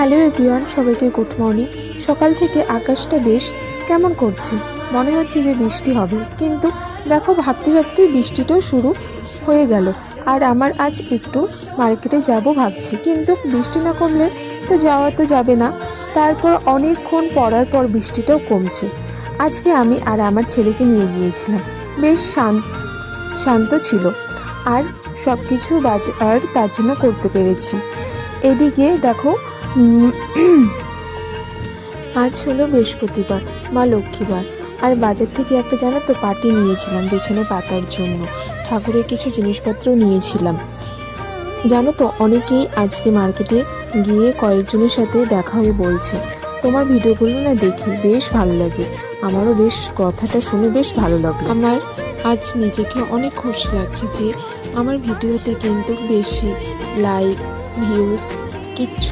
Hello everyone, সবাইকে good morning. সকাল থেকে আকাশটা বেশ কেমন করছে, মনে হচ্ছে যে বৃষ্টি হবে, কিন্তু দেখো ভাবতে ভাবতে বৃষ্টিটাও শুরু হয়ে গেল। আর আমার আজ একটু মার্কেটে যাব ভাবছি, কিন্তু বৃষ্টি না করলে তো যাওয়া তো যাবে না। তারপর অনেকক্ষণ পড়ার পর বৃষ্টিটাও কমছে। আজকে আমি আর আমার ছেলেকে নিয়ে গিয়েছিলাম, বেশ শান্ত ছিল, আর সব কিছু বাজার তার জন্য করতে পেরেছি। এদিকে দেখো, আজ হলো বৃহস্পতিবার, মা লক্ষ্মীবার, আর বাজার থেকে একটা জানো তো পাটি নিয়েছিলাম বিছানায় পাতার জন্য। ঠাকুরের কিছু জিনিসপত্র নিয়েছিলাম। জানো তো, অনেকেই আজকে মার্কেটে গিয়ে কয়েকজনের সাথে দেখা হয়ে বলছে তোমার ভিডিওগুলো না দেখি বেশ ভালো লাগে। আমারও বেশ কথাটা শুনে বেশ ভালো লাগলো। আমার আজ নিজেকে অনেক খুশি লাগছে যে আমার ভিডিওতে কিন্তু বেশি লাইক ভিউজ কিচ্ছু